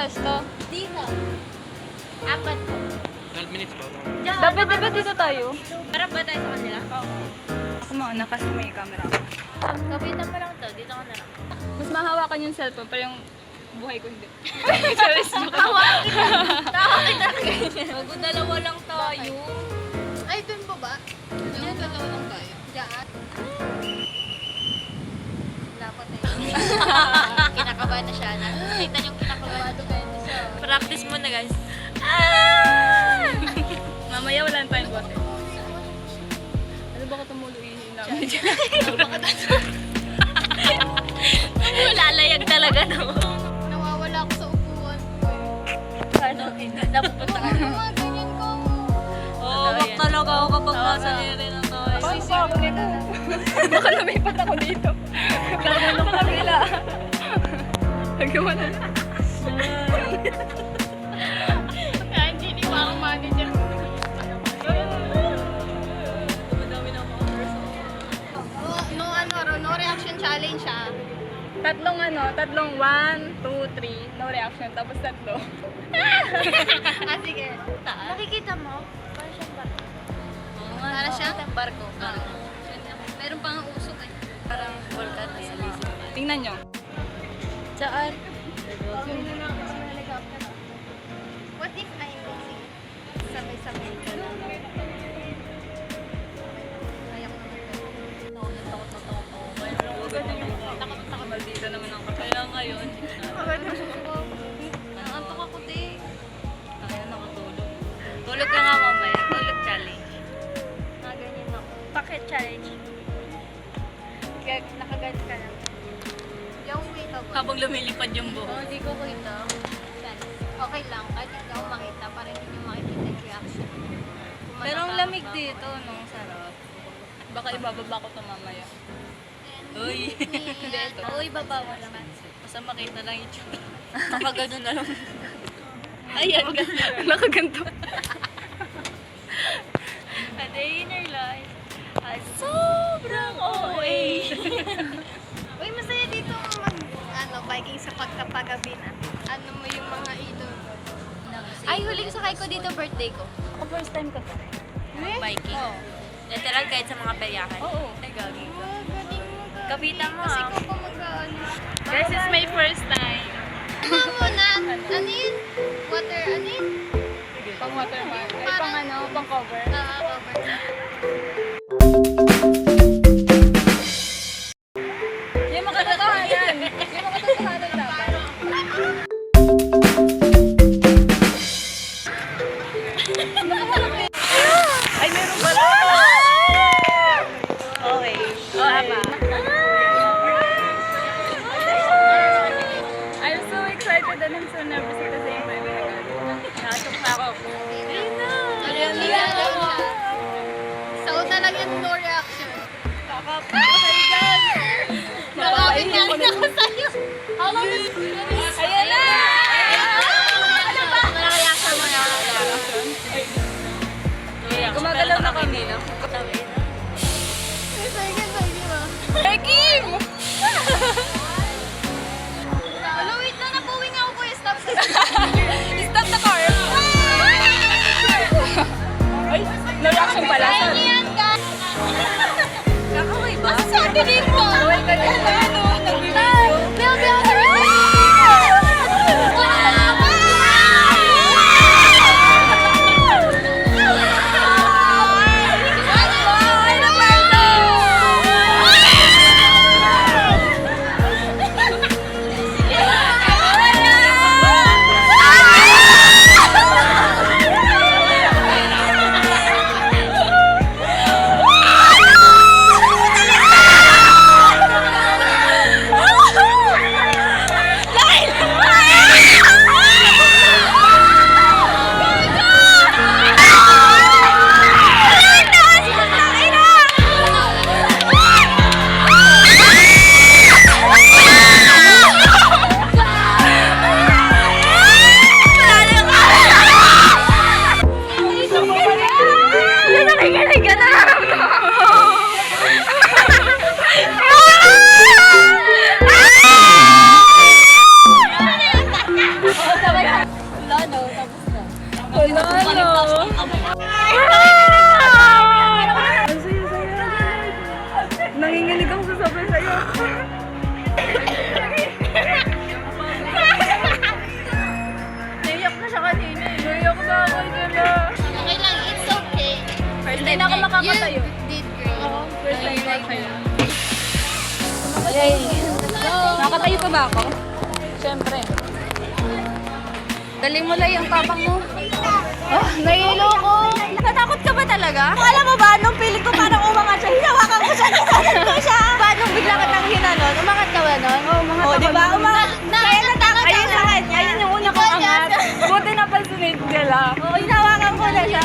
pwesto? Dito. Apat po. 12 minutes pa. Dapat diba dito tayo? Para ba tayo sa kanila? Oo. Ako mauna kasi may camera. Kapitan mo lang to. Dito ka na lang. Mas mahawakan yung cellphone, pero yung buhay ko hindi. Sorry, Tawakin na ganyan. Mag-dalawa lang tayo. Ay, dun po ba? Diyan, dalawa lang tayo. Diyan. Dapat na yun. Kinakabahan na siya. Nakita niyo kinakabahan. Practice mo na, guys. Mamaya wala tayong bote. Ano ba ka tumuluin namin dyan? Lalayag talaga, no? Nawawala ako sa upuan ko. Paano? Napupunta ka na. Mga ganyan ko. Oo, wag talaga ako kapag nasa nere na tayo. Paano ba ako nito? Baka lumipat ako dito. Kaya ano ka kabila. Nagawa na. Kaya hindi pa ako manager. Madami na ako. No reaction challenge siya. Tatlong 1, 2, 3, no reaction, tapos tatlo. Sige. Nakikita mo? Para siyang barko. Para siyang barko. Meron pang usok eh. Parang volcan na sa lisip. Tingnan nyo. Saan? What if I'm mixing? Sabay-sabay ka lang. Ayak Maldita naman ako. Kaya ngayon, Naantok ako, te. kaya nakatulog. Tulog ka nga mamaya. Tulog challenge. Ganyan ako. Bakit challenge? Nakagat ka lang. Yung wait ako. Habang lumilipad yung buhok. Hindi ko kita. Okay lang. Kahit hindi ako makita. Para hindi nyo makikita yung reaction. Pero ang lamig dito, no? Sarap. Baka ibababa ko ito mamaya. Uy! Hindi ito. Uy, baba mo naman. Basta makita lang yung tsura. Kapag gano'n na lang. Ayan, gano'n. Nakaganto. A day in our life. Ay, sobrang OA. Uy, masaya dito biking sa pagkapagabi na. Ano mo yung mga idol. Ay, huling sakay ko dito, birthday ko. Ako first time ko to. Biking. Oo. Literal kahit sa mga peryakan. Oo. Ay, gagi ka. Kapitan mo, Kasi ikaw pa mag-ano. Guys, it's my first time. Ano muna? Ano yun? Water, ano yun? Pang watermark. Ay, pang ano, pang cover. Cover. Yung makatotohanan. Yung makatotohanan dapat. Ay, meron pala. Okay. Tama. I'm so excited and I'm so nervous at the same time. Nakasok na ako. Ayan na. So, talagang no reaction. Nakapit nga rin ako sa'yo. Ayan na! Ano ba? Wala reaction mo na. Gumagalaw na kami. Kim! Ano, wait na, napuwi nga ako po yung stop. Stop the car! Ay, no reaction pala. Ay, yan, guys. Kakaway ba? Sabi dito. Kaway ka na. Ano? Nag-video. pa ba ako? Siyempre. Dali mo lang yung tapang mo. Oh, nahilo ko. Natakot ka ba talaga? Alam mo ba, nung piling ko parang umangat siya, hinawakan ko siya, hinawakan ko siya. Paano bigla ka nang hinanon? Umangat ka ba nun? Oo, umangat ako. Diba? Umangat. Kaya natakot Ayun sa kanya. Ayun yung una kong angat. Buti na pansunod nila. Oo, hinawakan ko na siya.